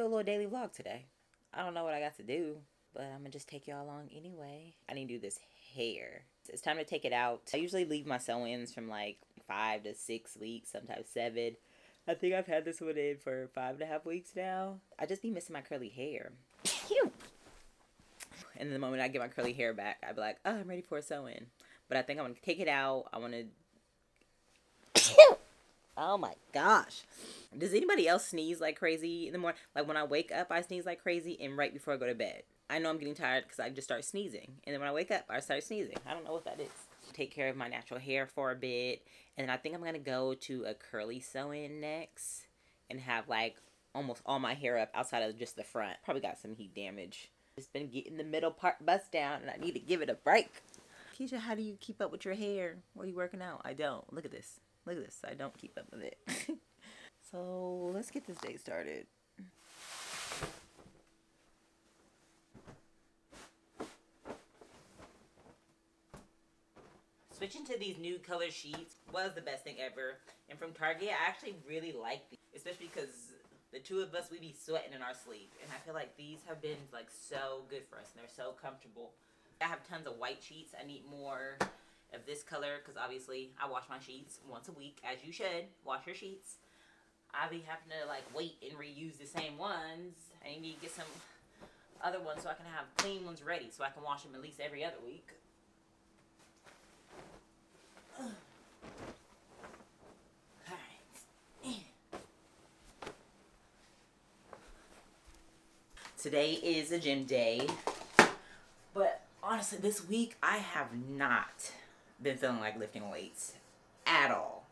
a little daily vlog today. I don't know what I got to do, but I'm gonna just take y'all along anyway. I need to do this hair. It's time to take it out. I usually leave my sew-ins from like 5 to 6 weeks, sometimes 7. I think I've had this one in for 5.5 weeks now. I just be missing my curly hair. And the moment I get my curly hair back, I'd be like, oh, I'm ready for a sew-in. But I think I'm gonna take it out. I wanna... Oh my gosh. Does anybody else sneeze like crazy in the morning? Like when I wake up, I sneeze like crazy, and right before I go to bed. I know I'm getting tired because I just start sneezing. And then when I wake up, I start sneezing. I don't know what that is. Take care of my natural hair for a bit. And then I think I'm going to go to a curly sew-in next. And have like almost all my hair up outside of just the front. Probably got some heat damage. Just been getting the middle part bust down, and I need to give it a break. Kesha, how do you keep up with your hair while you working out? I don't. Look at this. Look at this. I don't keep up with it. So let's get this day started. Switching to these new color sheets was the best thing ever. And from Target, I actually really like these. Especially because the two of us, we be sweating in our sleep. And I feel like these have been like so good for us. And they're so comfortable. I have tons of white sheets. I need more of this color because obviously I wash my sheets once a week, as you should. Wash your sheets. I be having to like wait and reuse the same ones. I need to get some other ones so I can have clean ones ready so I can wash them at least every other week. Alright. Today is a gym day, but honestly this week I have not been feeling like lifting weights at all.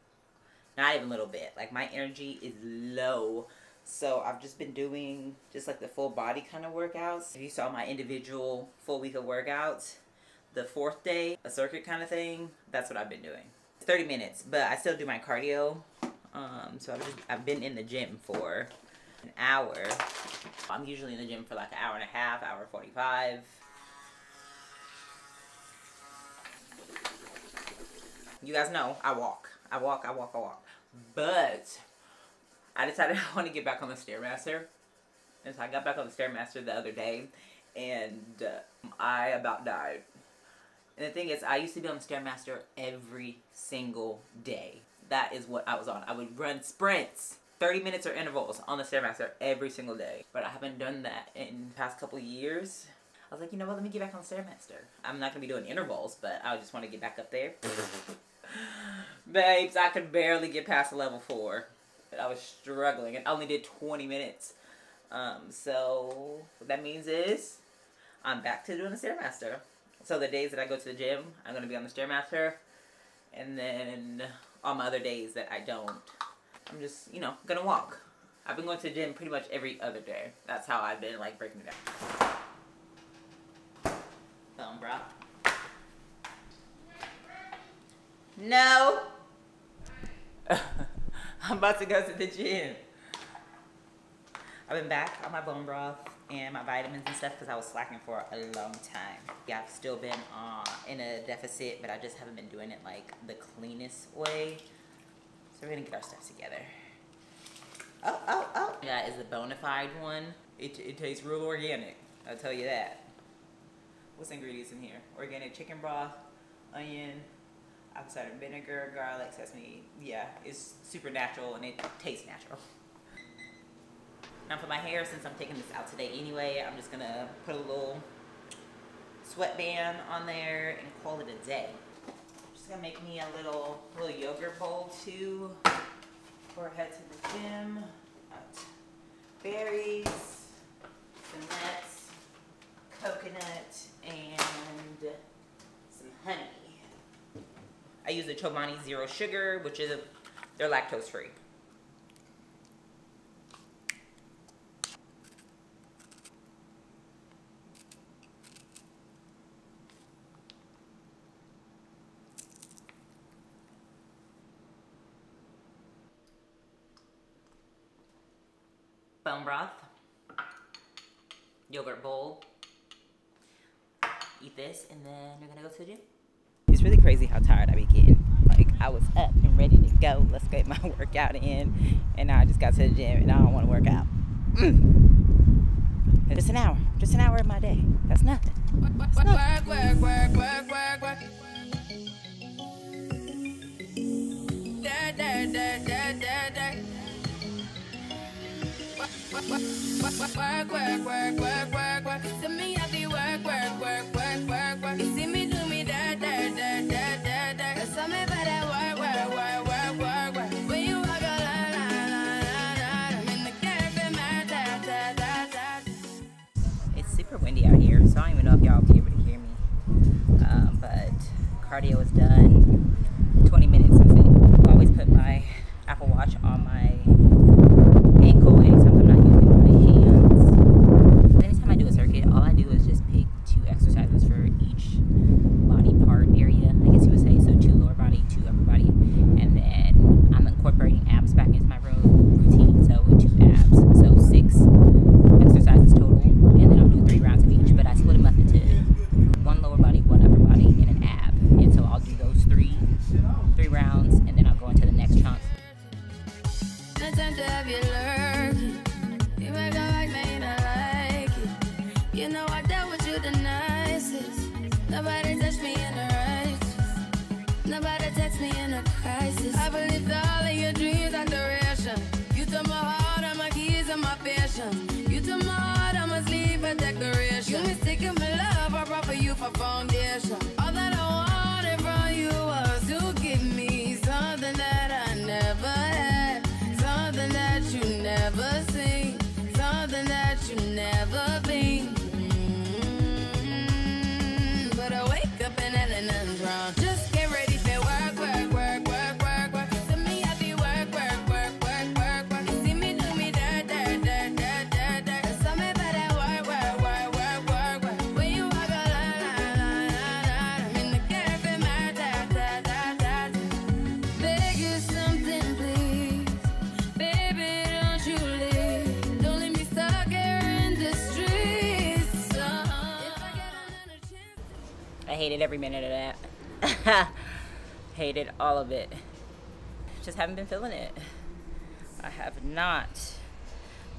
Not even a little bit. Like my energy is low. So I've just been doing just like the full body kind of workouts. If you saw my individual full week of workouts, the 4th day, a circuit kind of thing, that's what I've been doing. It's 30 minutes, but I still do my cardio. So I've been in the gym for an hour. I'm usually in the gym for like an hour and a half, hour 45. You guys know I walk. I walk. But I decided I want to get back on the Stairmaster. And so I got back on the Stairmaster the other day. And I about died. And the thing is, I used to be on the Stairmaster every single day. That is what I was on. I would run sprints, 30 minutes or intervals on the Stairmaster every single day. But I haven't done that in the past couple of years. I was like, you know what, let me get back on the Stairmaster. I'm not going to be doing intervals, but I just want to get back up there. Babes, I could barely get past level 4. But I was struggling. I only did 20 minutes. So what that means is I'm back to doing the Stairmaster. So the days that I go to the gym, I'm going to be on the Stairmaster. And then on my other days that I don't, I'm just, you know, going to walk. I've been going to the gym pretty much every other day. That's how I've been, like, breaking it down. Bro. No. I'm about to go to the gym. I've been back on my bone broth and my vitamins and stuff because I was slacking for a long time. Yeah, I've still been in a deficit, but I just haven't been doing it like the cleanest way. So we're gonna get our stuff together. Oh. Yeah, is the bona fide one. It tastes real organic. I'll tell you that. What's the ingredients in here? Organic chicken broth, onion, apple cider vinegar, garlic, sesame. Yeah, it's super natural and it tastes natural. Now for my hair, since I'm taking this out today anyway, I'm just gonna put a little sweatband on there and call it a day. Just gonna make me a little yogurt bowl too before I head to the gym. Got berries, some nuts, coconut, and some honey. I use the Chobani Zero Sugar, which is they're lactose free. Bone broth, yogurt bowl. Eat this, and then we're gonna go to the gym. It's really crazy how tired I be getting. Like, I was up and ready to go. Let's get my workout in, and now I just got to the gym, and I don't want to work out. Just an hour of my day. That's nothing. That's nothing. Work. To me, I be work. You see me do me that. Tell me about that work. When you walk a line, I'm in the cafe, It's super windy out here, so I don't even know if y'all will be able to hear me. But cardio is done. 20 minutes since I always put my Apple Watch on my ankle anytime I'm not using my hands. Anytime I do a circuit, all I do is just pick 2 exercises for each body part area, I guess you would say. So 2 lower body, 2 upper body, and then I'm incorporating abs back into my routine. So 2 abs, so 6 exercises total, and then I'll do 3 rounds of each. But I split them up into 1 lower body, 1 upper body, and an ab. And so I'll do those 3 rounds, and then I'll go into the next chunk. no time to have you lurking. You make a like me, and I like it. You know I dealt with you the nicest. Nobody touched me in a righteous. Nobody text me in a crisis. I believed all of your dreams are duration. You took my heart, and my keys, and my passion. You took my heart, I must leave a decoration. You mistaken my love, I brought for you for foundation. All that I wanted from you was to give me something that I never had, something that you never seen, something that you never been. But I wake up and hell nothing's wrong. Just get ready for work. To me, I be work. You see me do me that. Tell me about that work. When you walk a line, I'm in the cafe, beg you something, please. Baby, don't you leave. Don't leave me stuck here in the streets. If I get another chance. I hated every minute of that. Hated all of it. Just haven't been feeling it. I have not.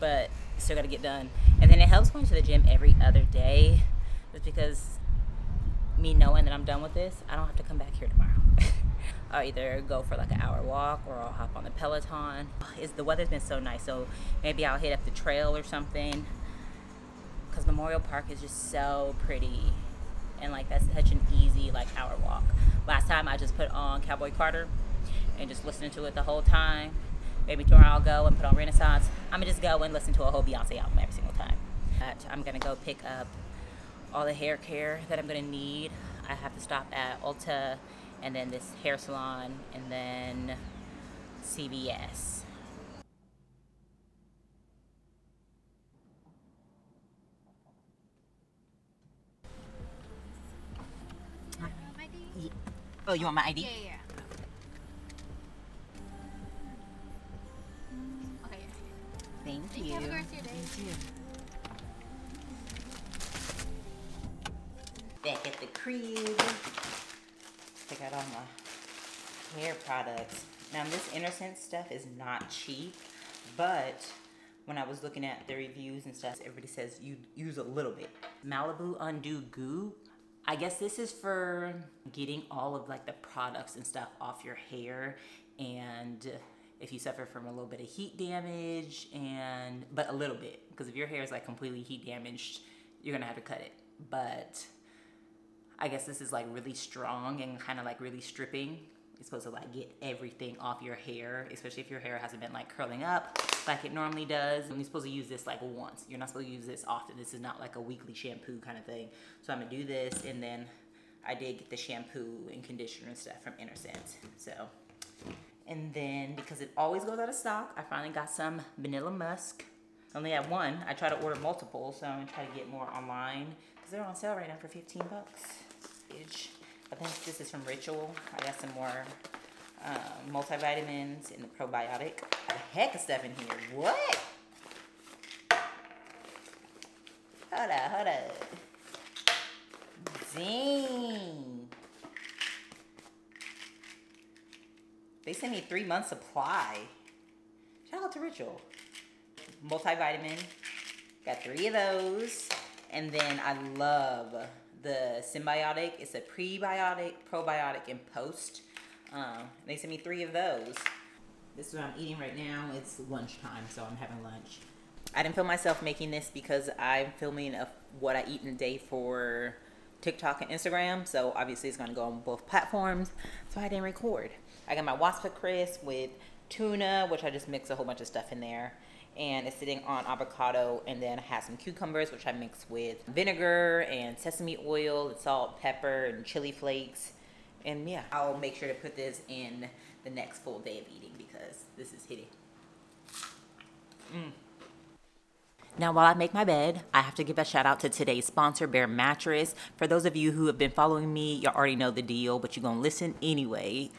But still gotta get done. And then it helps going to the gym every other day. Just because me knowing that I'm done with this, I don't have to come back here tomorrow. I'll either go for like an hour walk or I'll hop on the Peloton. The weather's been so nice, so maybe I'll hit up the trail or something. Because Memorial Park is just so pretty. And like that's such an easy like hour walk. Last time I just put on Cowboy Carter and just listened to it the whole time. Maybe tomorrow I'll go and put on Renaissance. I'm gonna just go and listen to a whole Beyonce album every single time. I'm gonna go pick up all the hair care that I'm gonna need. I have to stop at Ulta and then this hair salon and then CVS. Oh, you want my ID? Yeah. Okay. Thank you. Have a great rest of your day. Thank you. Back at the crib. Check out all my hair products. Now this Innocent stuff is not cheap, but when I was looking at the reviews and stuff, everybody says you use a little bit. Malibu Undo Goo. I guess this is for getting all of like the products and stuff off your hair, and if you suffer from a little bit of heat damage, but a little bit, because if your hair is like completely heat damaged, you're gonna have to cut it. But I guess this is like really strong and kind of like really stripping. It's supposed to like get everything off your hair, especially if your hair hasn't been like curling up like it normally does. And you're supposed to use this like once. You're not supposed to use this often. This is not like a weekly shampoo kind of thing. So I'm gonna do this, and then I did get the shampoo and conditioner and stuff from Innocent. So, and then because it always goes out of stock, I finally got some Vanilla Musk. I only have one. I try to order multiple, so I'm gonna try to get more online because they're on sale right now for 15 bucks. I think this is from Ritual. I got some more multivitamins and the probiotic. A heck of stuff in here. What? Hold up. Dang. They sent me 3 months supply. Shout out to Ritual. Multivitamin, Got 3 of those. And then I love the Symbiotic. It's a prebiotic, probiotic, and post. They sent me 3 of those. This is what I'm eating right now. It's lunchtime, so I'm having lunch. I didn't film myself making this because I'm filming what I eat in a day for TikTok and Instagram. So obviously it's gonna go on both platforms. So I didn't record. I got my Waspa crisp with tuna, which I just mix a whole bunch of stuff in there. And it's sitting on avocado, and then I have some cucumbers, which I mix with vinegar and sesame oil, salt, pepper, and chili flakes. And yeah, I'll make sure to put this in the next full day of eating because this is hitting. Now, while I make my bed, I have to give a shout out to today's sponsor, Bare Mattress. For those of you who have been following me, you already know the deal, but you're going to listen anyway.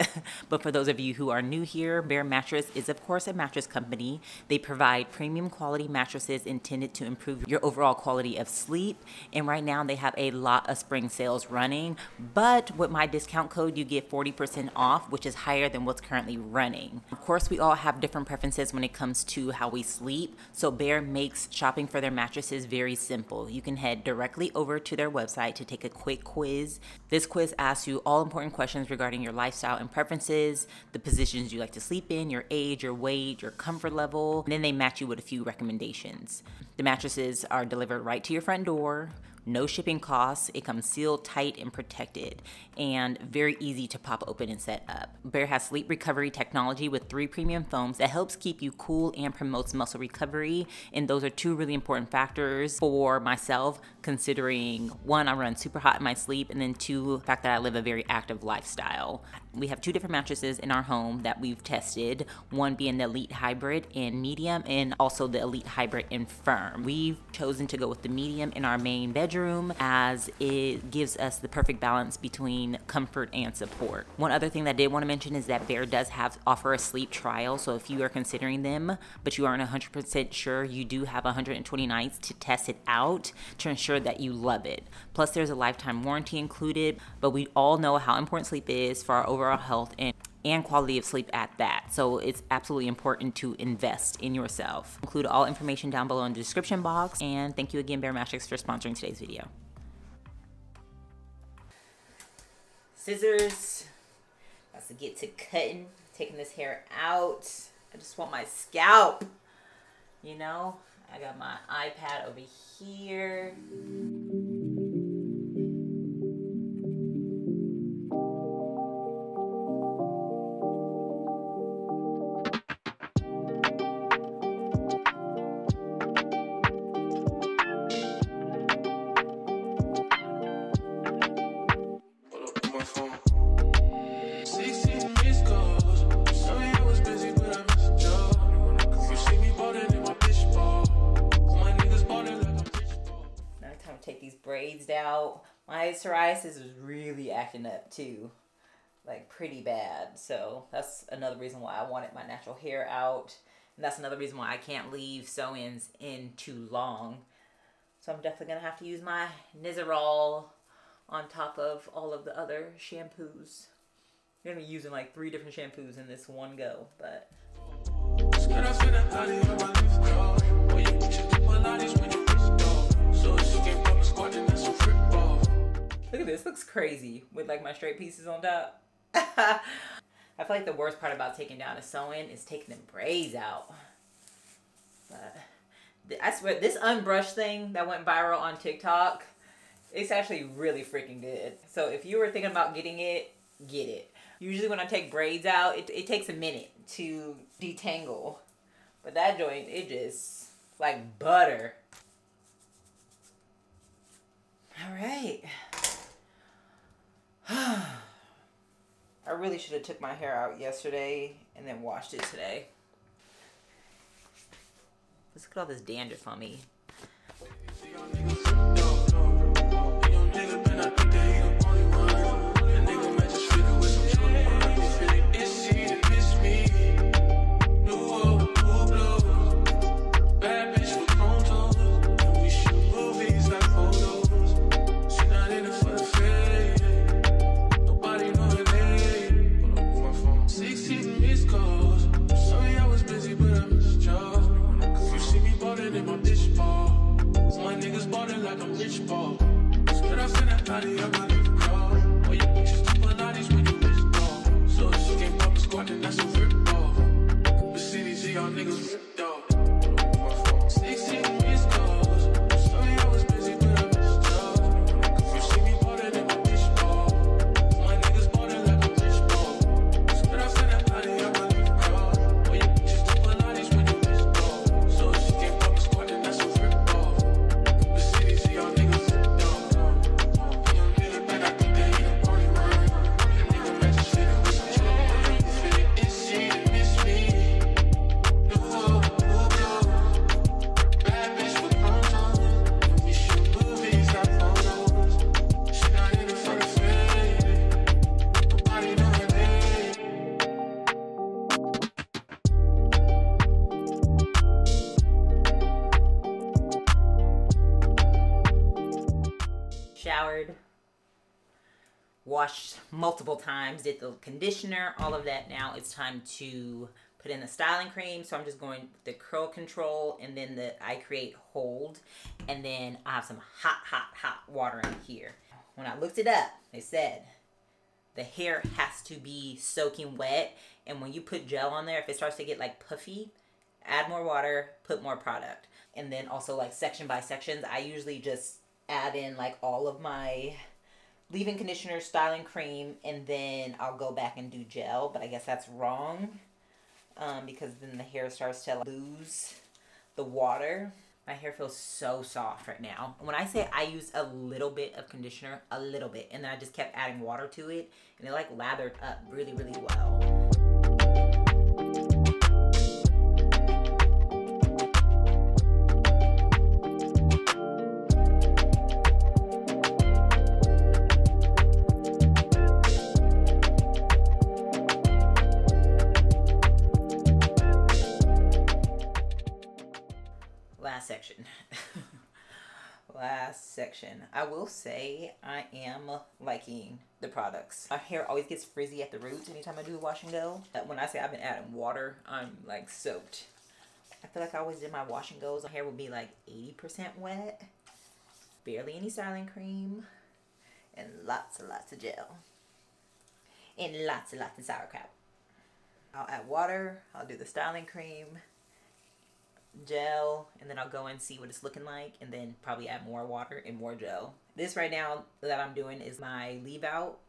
But for those of you who are new here, Bare Mattress is, of course, a mattress company. They provide premium quality mattresses intended to improve your overall quality of sleep. And right now, they have a lot of spring sales running. But with my discount code, you get 40% off, which is higher than what's currently running. Of course, we all have different preferences when it comes to how we sleep. So Bare makes shopping for their mattresses very simple. You can head directly over to their website to take a quick quiz. This quiz asks you all important questions regarding your lifestyle and preferences, the positions you like to sleep in, your age, your weight, your comfort level, and then they match you with a few recommendations. The mattresses are delivered right to your front door. No shipping costs. It comes sealed tight and protected, and very easy to pop open and set up. Bare has sleep recovery technology with 3 premium foams that helps keep you cool and promotes muscle recovery. And those are 2 really important factors for myself, considering 1, I run super hot in my sleep, and then 2, the fact that I live a very active lifestyle. We have 2 different mattresses in our home that we've tested, one being the Elite Hybrid and Medium, and also the Elite Hybrid and Firm. We've chosen to go with the Medium in our main bedroom as it gives us the perfect balance between comfort and support. One other thing that I did want to mention is that Bare does offer a sleep trial, so if you are considering them but you aren't 100% sure, you do have 120 nights to test it out to ensure that you love it. Plus there's a lifetime warranty included, but we all know how important sleep is for our overall health and quality of sleep at that. So it's absolutely important to invest in yourself. Include all information down below in the description box. And thank you again, Bare Mattress, for sponsoring today's video. Scissors. Got to get to cutting, taking this hair out. I just want my scalp, you know? I got my iPad over here. Take these braids out. My psoriasis is really acting up too, like pretty bad. So that's another reason why I wanted my natural hair out. And that's another reason why I can't leave sew-ins in too long. So I'm definitely gonna have to use my Nizoral on top of all of the other shampoos. I'm gonna be using like 3 different shampoos in this one go, but. Look at this, looks crazy with like my straight pieces on top. I feel like the worst part about taking down a sew-in is taking the braids out. But I swear, this unbrushed thing that went viral on TikTok, it's actually really freaking good. So if you were thinking about getting it, get it. Usually when I take braids out, it takes a minute to detangle. But that joint, it just like butter. All right. I really should have took my hair out yesterday and then washed it today. Let's look at all this dandruff on me. In my bitch ball. like a rich ball. Swear I send that body up my little car. All your bitches do Pilates when you rich ball. So if she can't pop a squat, then that's a rip off. The CDG, y'all niggas ripped off. 16 missed calls. Sorry I was busy, but I missed y'all. You see me harder than my bitch ball. My niggas bought it like a rich ball. Swear I send that body up my little car. All your bitches do Pilates when you rich ball. So if she can't pop a squat, then that's a rip off. The CDG, y'all niggas ripped off. Young nigga, man, I think they ain't a party word. Young nigga, man, just shit with some trouble. If it is she, then miss me. Bad bitch with phones on. And we shoot movies, not photos. She not in it for the fame. Nobody know her name. Showered, washed multiple times, did the conditioner, all of that. Now it's time to put in the styling cream. So I'm just going with the curl control and then the I Create Hold. And then I have some hot water in here. When I looked it up, they said the hair has to be soaking wet. And when you put gel on there, if it starts to get like puffy, add more water, put more product. And then also like section by sections, I usually just add in like all of my leave-in conditioner, styling cream, and then I'll go back and do gel. But I guess that's wrong because then the hair starts to lose the water. My hair feels so soft right now. When I say I used a little bit of conditioner, a little bit, and then I just kept adding water to it, and it like lathered up really, really well. Last section. I will say I am liking the products. My hair always gets frizzy at the roots anytime I do a wash and go. When I say I've been adding water, I'm like soaked. I feel like I always did my wash and goes. My hair would be like 80% wet. Barely any styling cream. And lots and lots of gel. And lots and lots of sauerkraut. I'll add water. I'll do the styling cream, gel, and then I'll go and see what it's looking like, and then probably add more water and more gel. This right now that I'm doing is my leave out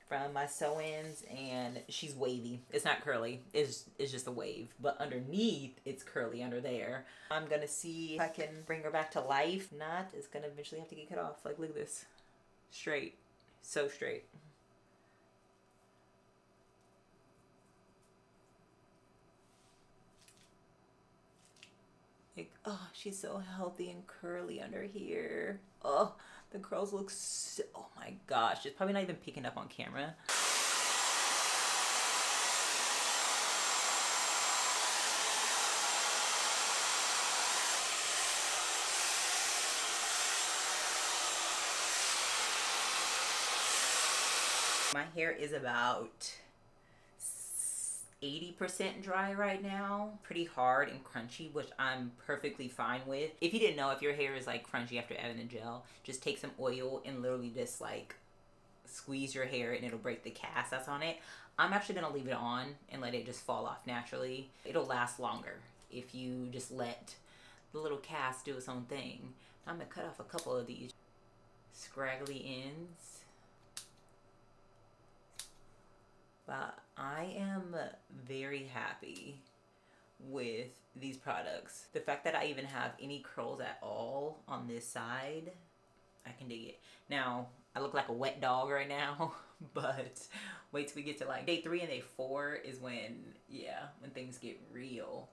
from my sew-ins, and she's wavy. It's not curly, it's just a wave, but underneath it's curly under there. I'm gonna see if I can bring her back to life. If not, it's gonna eventually have to get cut off. Like, look at this, straight, so straight. Like, oh, she's so healthy and curly under here. Oh, the curls look so, oh my gosh. It's probably not even picking up on camera. My hair is about 80% dry right now. Pretty hard and crunchy, which I'm perfectly fine with. If you didn't know, if your hair is like crunchy after adding the gel, just take some oil and literally just like squeeze your hair and it'll break the cast that's on it. I'm actually gonna leave it on and let it just fall off naturally. It'll last longer if you just let the little cast do its own thing. I'm gonna cut off a couple of these scraggly ends. But I am very happy with these products. The fact that I even have any curls at all on this side, I can dig it. Now, I look like a wet dog right now, but wait till we get to like day 3 and day 4 is when, yeah, when things get real.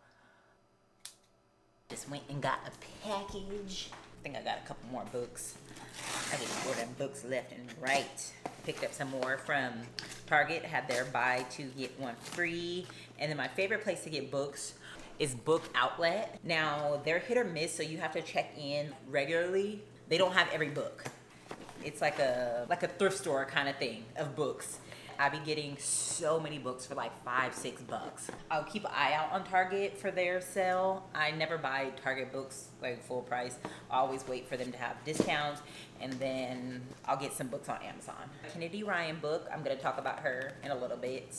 Just went and got a package. I think I got a couple more books. I just ordered books left and right. Picked up some more from Target. Had their buy 2 get 1 free. And then my favorite place to get books is Book Outlet. Now they're hit or miss, so you have to check in regularly. They don't have every book. It's like a thrift store kind of thing of books. I be getting so many books for like $5-6. I'll keep an eye out on Target for their sale. I never buy Target books like full price. I always wait for them to have discounts, and then I'll get some books on Amazon. Kennedy Ryan book, I'm gonna talk about her in a little bit.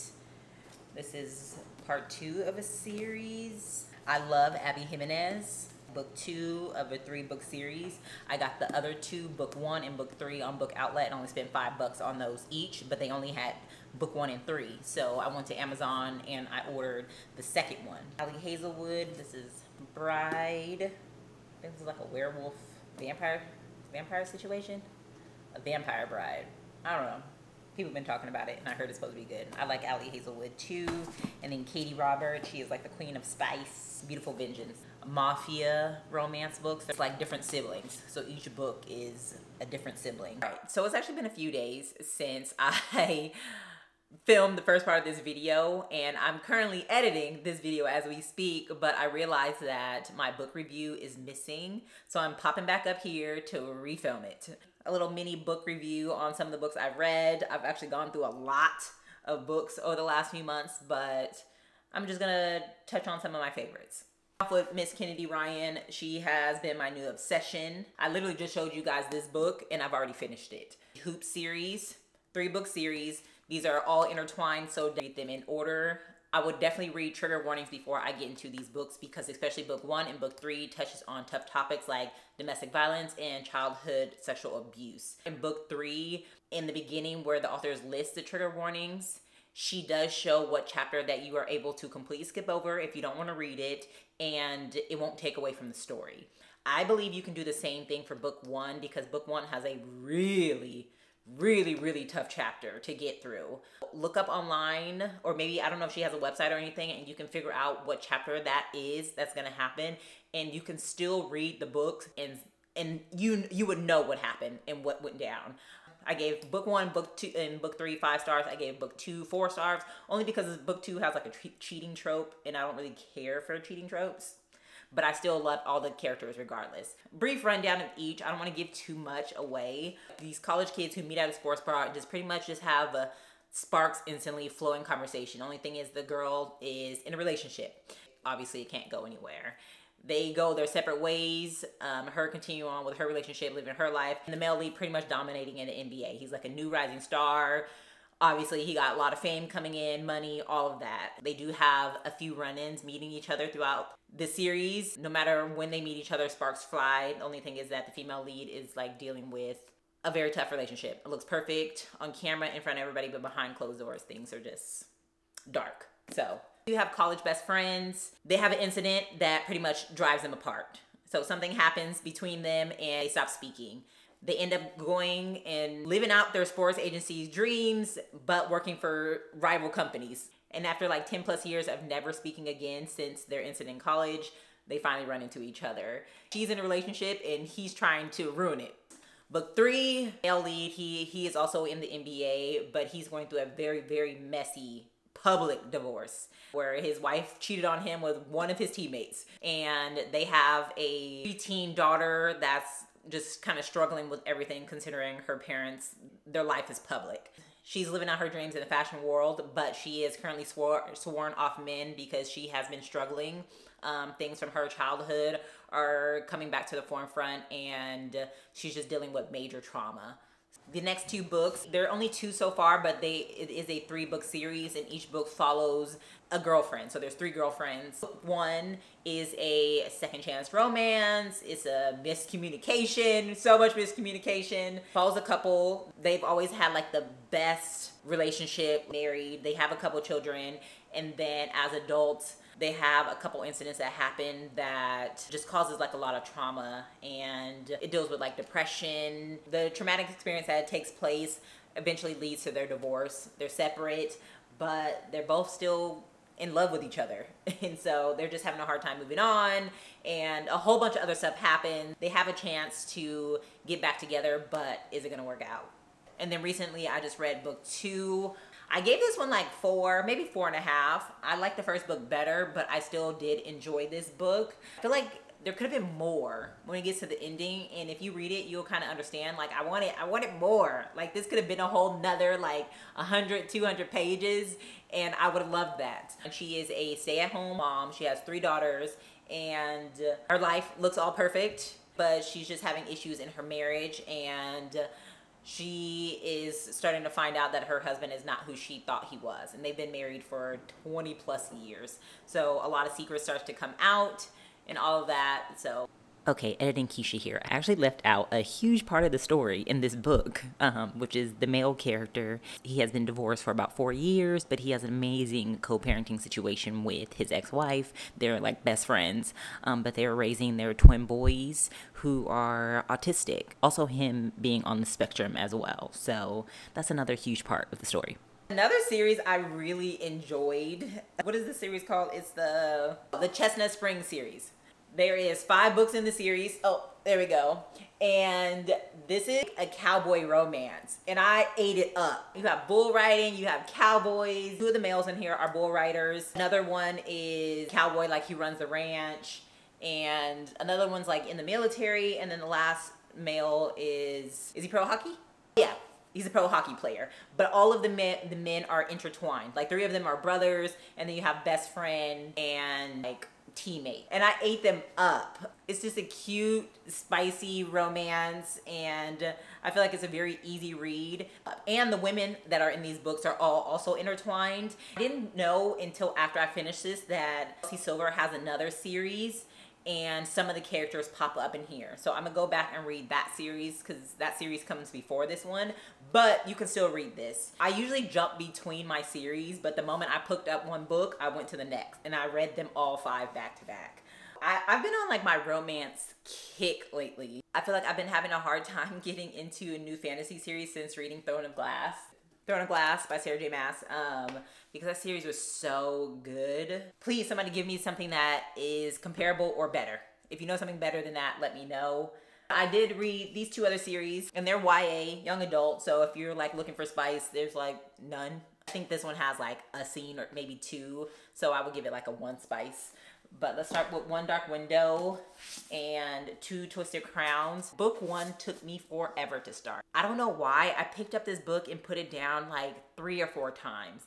This is part 2 of a series. I love Abby Jimenez. Book 2 of a 3-book series. I got the other 2, book 1 and book 3 on Book Outlet, and only spent $5 on those each, but they only had book 1 and 3. So I went to Amazon and I ordered the second one. Ali Hazelwood, this is Bride. This is like a werewolf vampire situation. A vampire bride. I don't know. People have been talking about it, and I heard it's supposed to be good. I like Ali Hazelwood too. And then Katie Roberts, she is like the queen of spice, beautiful vengeance. Mafia romance books. There's like different siblings, so each book is a different sibling. All right, so it's actually been a few days since I filmed the first part of this video, and I'm currently editing this video as we speak, but I realized that my book review is missing, so I'm popping back up here to refilm it. A little mini book review on some of the books I've read. I've actually gone through a lot of books over the last few months, but I'm just gonna touch on some of my favorites. Off with Miss Kennedy Ryan, she has been my new obsession. I literally just showed you guys this book and I've already finished it. Hoop series, 3-book series. These are all intertwined, so read them in order. I would definitely read trigger warnings before I get into these books, because especially book 1 and book 3 touches on tough topics like domestic violence and childhood sexual abuse. In book 3, in the beginning where the authors list the trigger warnings, she does show what chapter that you are able to completely skip over if you don't want to read it, and it won't take away from the story. I believe you can do the same thing for book 1, because book 1 has a really tough chapter to get through. Look up online, or maybe, I don't know if she has a website or anything, and you can figure out what chapter that is that's gonna happen, and you can still read the books, and you would know what happened and what went down. I gave book 1, book 2, and book 3 5 stars. I gave book 2 4 stars, only because book 2 has like a cheating trope, and I don't really care for cheating tropes. But I still love all the characters regardless. Brief rundown of each. I don't want to give too much away. These college kids who meet at a sports bar just pretty much just have a sparks instantly flowing conversation. Only thing is the girl is in a relationship. Obviously it can't go anywhere. They go their separate ways. Her continue on with her relationship, living her life. And the male lead pretty much dominating in the NBA. He's like a new rising star. Obviously, he got a lot of fame coming in, money, all of that. They do have a few run-ins meeting each other throughout the series. No matter when they meet each other, sparks fly. The only thing is that the female lead is like dealing with a very tough relationship. It looks perfect on camera in front of everybody, but behind closed doors, things are just dark. So you have college best friends. They have an incident that pretty much drives them apart. So something happens between them and they stop speaking. They end up going and living out their sports agency's dreams, but working for rival companies. And after like 10 plus years of never speaking again since their incident in college, they finally run into each other. She's in a relationship and he's trying to ruin it. Book 3, male lead, he is also in the NBA, but he's going through a very messy public divorce where his wife cheated on him with one of his teammates. And they have a preteen daughter that's just kind of struggling with everything, considering her parents, their life is public. She's living out her dreams in the fashion world, but she is currently sworn off men because she has been struggling. Things from her childhood are coming back to the forefront, and she's just dealing with major trauma. The next 2 books, there are only 2 so far, but it is a 3-book series, and each book follows a girlfriend. So there's 3 girlfriends. Book 1 is a second chance romance. It's a miscommunication, so much miscommunication. Follows a couple. They've always had like the best relationship, married. They have a couple children, and then as adults, they have a couple incidents that happen that just causes like a lot of trauma, and it deals with like depression. The traumatic experience that takes place eventually leads to their divorce. They're separate, but they're both still in love with each other. And so they're just having a hard time moving on, and a whole bunch of other stuff happens. They have a chance to get back together, but is it gonna work out? And then recently I just read book 2. I gave this one like 4, maybe 4.5. I like the first book better, but I still did enjoy this book. I feel like there could have been more when it gets to the ending, and if you read it, you'll kind of understand. Like, I wanted more. Like, this could have been a whole nother, like, 100, 200 pages, and I would have loved that. And she is a stay-at-home mom. She has 3 daughters, and her life looks all perfect, but she's just having issues in her marriage, and she is starting to find out that her husband is not who she thought he was, and they've been married for 20 plus years. So a lot of secrets starts to come out and all of that. So okay, editing Kesha here. I actually left out a huge part of the story in this book, which is the male character. He has been divorced for about 4 years, but he has an amazing co-parenting situation with his ex-wife. They're like best friends, but they're raising their twin boys who are autistic. Also him being on the spectrum as well. So that's another huge part of the story. Another series I really enjoyed. What is the series called? It's the Chestnut Springs series. There is 5 books in the series. Oh, there we go. And this is a cowboy romance, and I ate it up. You have bull riding, you have cowboys. 2 of the males in here are bull riders. Another one is cowboy, like he runs the ranch. And another one's like in the military. And then the last male is he pro hockey? Yeah. He's a pro hockey player, but all of the men are intertwined. Like 3 of them are brothers, and then you have best friend and like teammate. And I ate them up. It's just a cute, spicy romance, and I feel like it's a very easy read. And the women that are in these books are all also intertwined. I didn't know until after I finished this that Chelsea Silver has another series, and some of the characters pop up in here. So I'm gonna go back and read that series because that series comes before this one, but you can still read this. I usually jump between my series, but the moment I picked up one book, I went to the next, and I read them all 5 back to back. I've been on like my romance kick lately. I feel like I've been having a hard time getting into a new fantasy series since reading Throne of Glass by Sarah J. Maas, because that series was so good. Please, somebody give me something that is comparable or better. If you know something better than that, let me know. I did read these 2 other series, and they're YA, young adult, so if you're like looking for spice, there's like none. I think this one has like a scene or maybe 2, so I would give it like a 1 spice. But let's start with One Dark Window and 2 Twisted Crowns. Book 1 took me forever to start. I don't know why. I picked up this book and put it down like 3 or 4 times.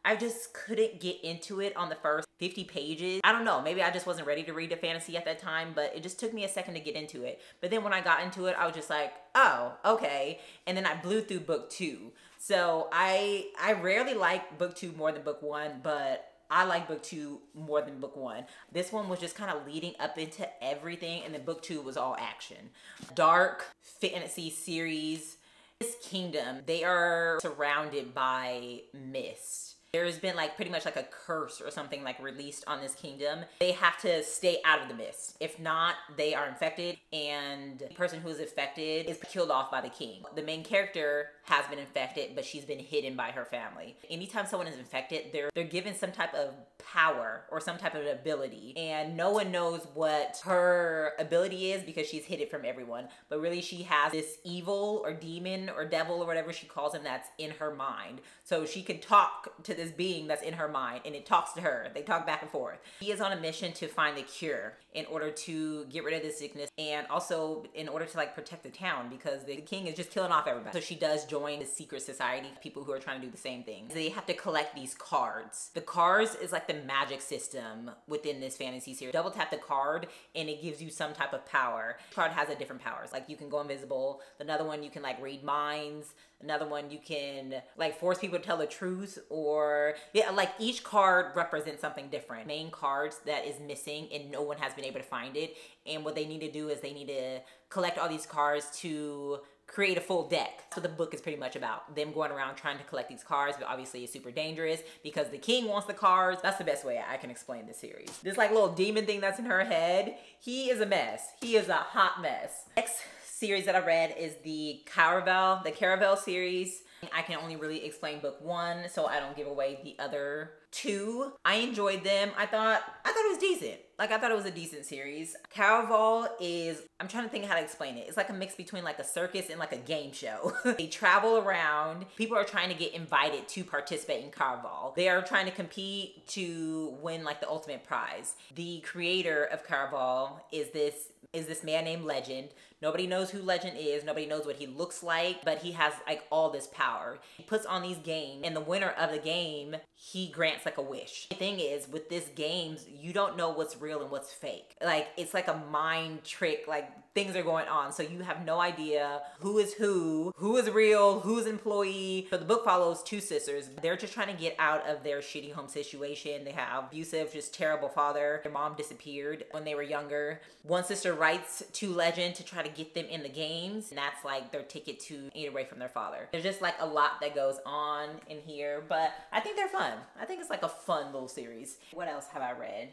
I just couldn't get into it on the first 50 pages. I don't know, maybe I just wasn't ready to read a fantasy at that time, but it just took me a second to get into it. But then when I got into it, I was just like, oh, okay. And then I blew through book 2. So I rarely like book 2 more than book 1, but I like book 2 more than book 1. This one was just kind of leading up into everything, and then book 2 was all action. Dark fantasy series. This kingdom, they are surrounded by mist. There's been like pretty much like a curse or something like released on this kingdom. They have to stay out of the mist. If not, they are infected, and the person who is infected is killed off by the king. The main character has been infected, but she's been hidden by her family. Anytime someone is infected, they're given some type of power or some type of ability, and no one knows what her ability is because she's hidden from everyone. But really, she has this evil or demon or devil or whatever she calls him that's in her mind. So she can talk to this being that's in her mind, and it talks to her. They talk back and forth. He is on a mission to find the cure in order to get rid of this sickness, and also in order to like protect the town, because the king is just killing off everybody. So she does join the secret society, people who are trying to do the same thing. They have to collect these cards. The cards is like the magic system within this fantasy series. Double tap the card and it gives you some type of power. Each card has a different powers. Like you can go invisible. Another one you can like read minds. Another one you can like force people to tell the truth, or yeah, like each card represents something different. Main cards that is missing and no one has been able to find it. And what they need to do is they need to collect all these cards to create a full deck. So the book is pretty much about them going around trying to collect these cards, but obviously it's super dangerous because the king wants the cards. That's the best way I can explain this series. This like little demon thing that's in her head, he is a mess. He is a hot mess. Next series that I read is the Caravel series. I can only really explain book 1, so I don't give away the other 2. I enjoyed them. I thought it was decent. Like, I thought it was a decent series. Caraval is, I'm trying to think how to explain it. It's like a mix between like a circus and like a game show. They travel around. People are trying to get invited to participate in Caraval. They are trying to compete to win like the ultimate prize. The creator of Caraval is this man named Legend. Nobody knows who Legend is. Nobody knows what he looks like, but he has like all this power. He puts on these games, and the winner of the game, he grants like a wish. The thing is, with this games, you don't know what's real and what's fake. Like, it's like a mind trick, like things are going on. So you have no idea who is real, who's employee. So the book follows 2 sisters. They're just trying to get out of their shitty home situation. They have abusive, just terrible father. Their mom disappeared when they were younger. One sister writes to Legend to try to get them in the games, and that's like their ticket to get away from their father. There's just like a lot that goes on in here, but I think they're fun. I think it's like a fun little series. What else have I read?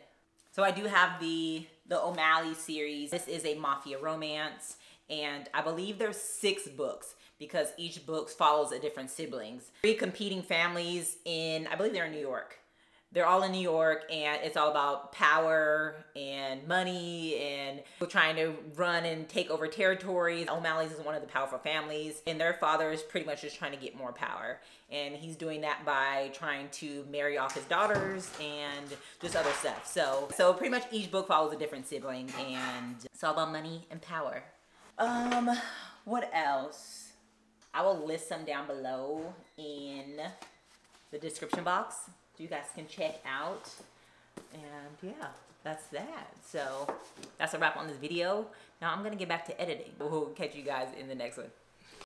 So I do have the O'Malley series. This is a mafia romance, and I believe there's 6 books because each book follows a different siblings. 3 competing families in, I believe they're in New York. They're all in New York, and it's all about power and money and trying to run and take over territories. O'Malley's is one of the powerful families, and their father is pretty much just trying to get more power. And he's doing that by trying to marry off his daughters and just other stuff. So pretty much each book follows a different sibling, and it's all about money and power. What else? I will list some down below in the description box. You guys can check out, and yeah, that's that. So that's a wrap on this video. Now I'm gonna get back to editing. We'll catch you guys in the next one.